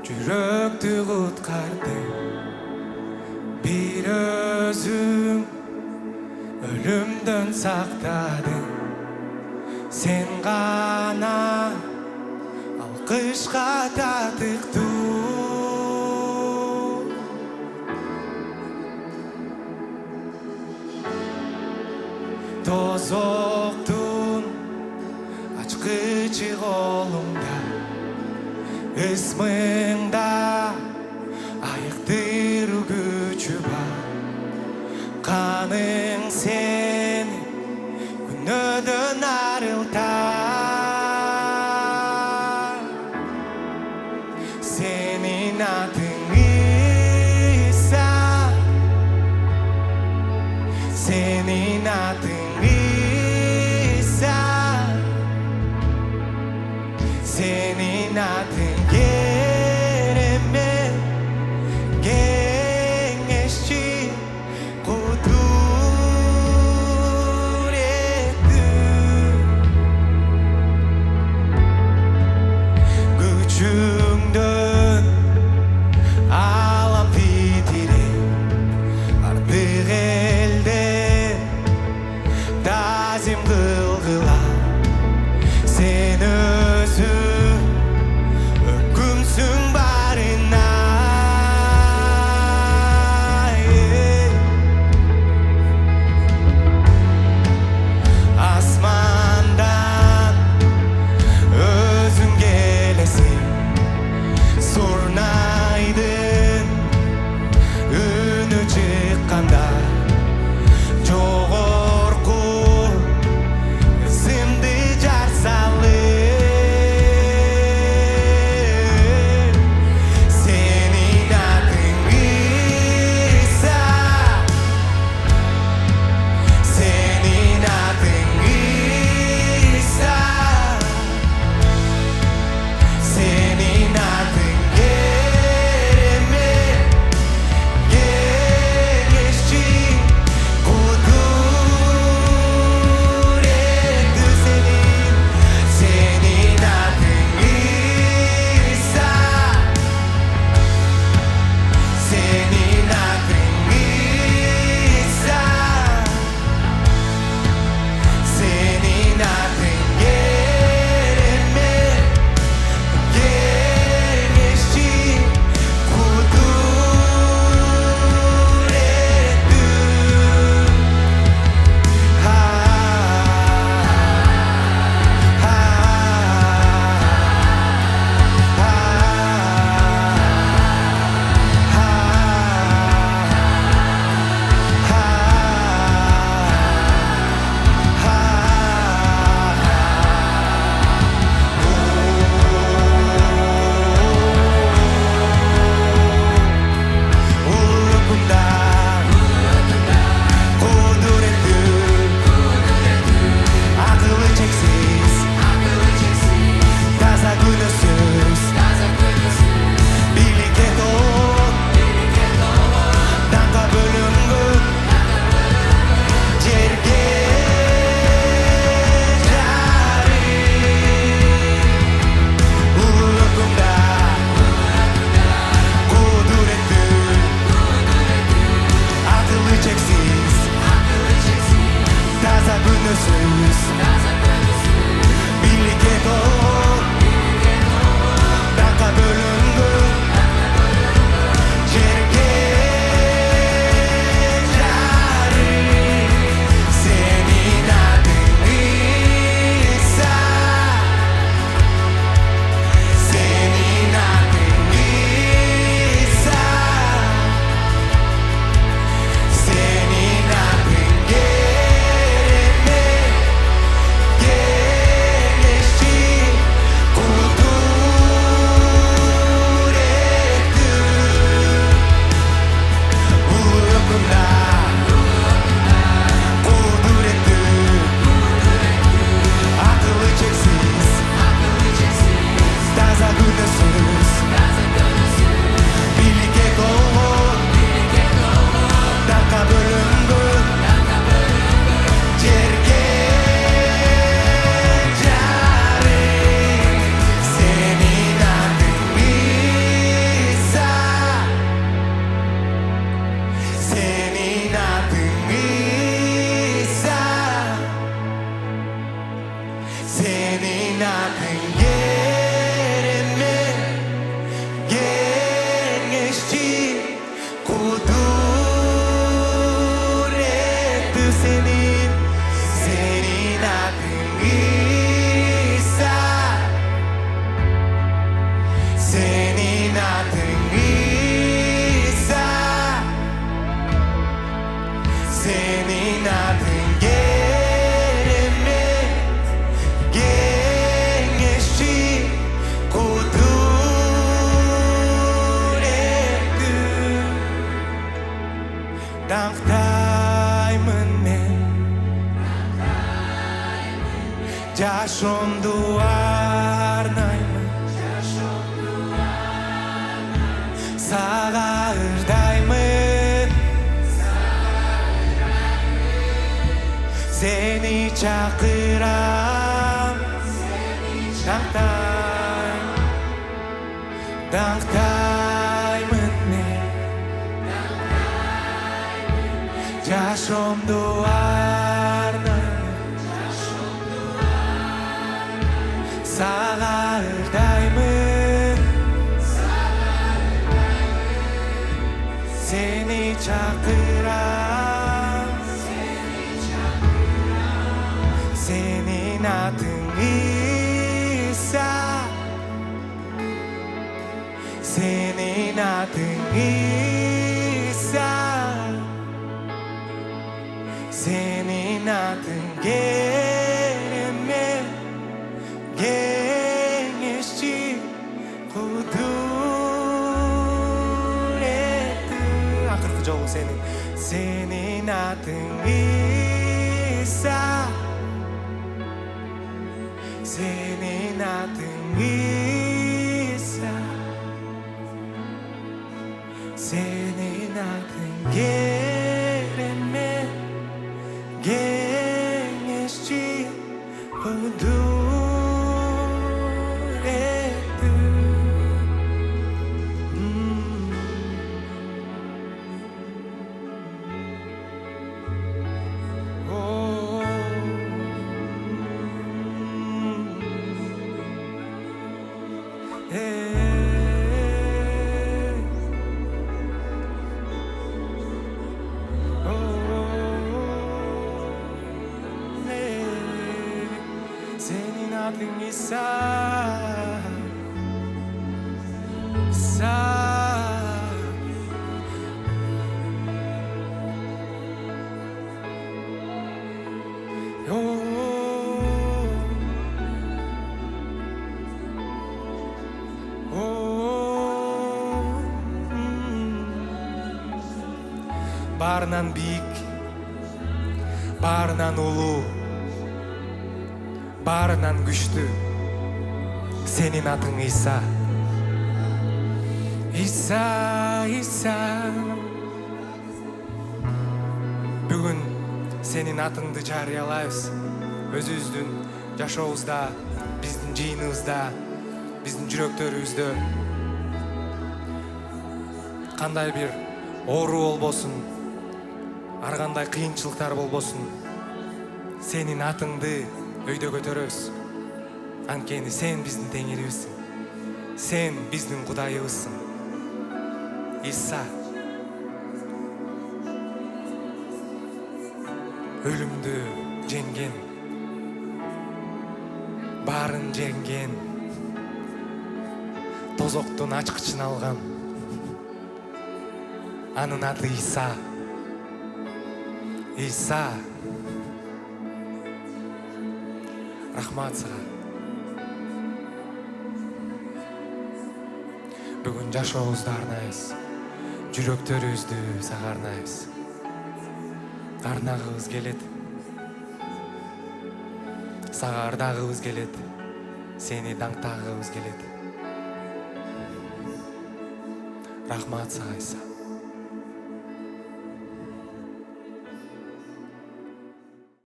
Жүректі құтқарды бір өзің, өлімден сақтадың. Сен ғана алқышқа татықты. Тозоқтың açқычы қолыңда, ісміңда айықтыру күші бар. Қаның сені күнөдөн арылтар. Сенің атың Иса, сенің атың Иса, senin adın kereme, genççi kudretli, gücünden alam bitirir, artık elde tazim kılgılar. Sen özün hükümsün barına, asmandan özün gelesin. Surnaydın ünü çıkkanda, jogorku izim atың керемет, кеңешчи, кудуретті сенин атың Иса, сенин атың Иса, сенин атың керемет, кеңешчи, кудуретті. Даңқтаймын мен, жашоомду арнаймын, сага ырдаймын, сени чакырам, даңктаймын мен, жашоомду арнаймын, сага ырдаймын, сени чакырам, сенин атың Иса, сенин атың Иса, сенин атың керемет, кеңешчи, кудуретті. Акыркы жолу сенин атың Иса, сенин атың Иса, сенин атың керемет, кеңешчи, кудуретті. Senin adın İsa, İsa. Барынан бийик, барынан улуу, барынан күчтүү сенин атың Иса. Иса, Иса. Бүгүн сенин атыңды жарыялайбыз. Өзүбүздүн жашообузда, биздин жыйыныбызда, биздин жүрөктөрүбүздө кандай бир оору болбосун, ар кандай кыйынчылыктар болбосун, сенин атыңды өйдө көтөрөбүз. Анткени сен биздин теңирибизсиң. Сен биздин Кудайыбызсың. Иса. Өлүмдү жеңген, баарын жеңген, тозоктун ачкычын алган. Анын аты Иса. Иса. Рахмат сага. Бүгүн жашообузду арнайбыз. Жүрөктөрүбүздү сага арнайбыз. Арнагыбыз келет. Сага ардагыбыз келет. Сени даңктагыбыз келет. Рахмат сага Иса.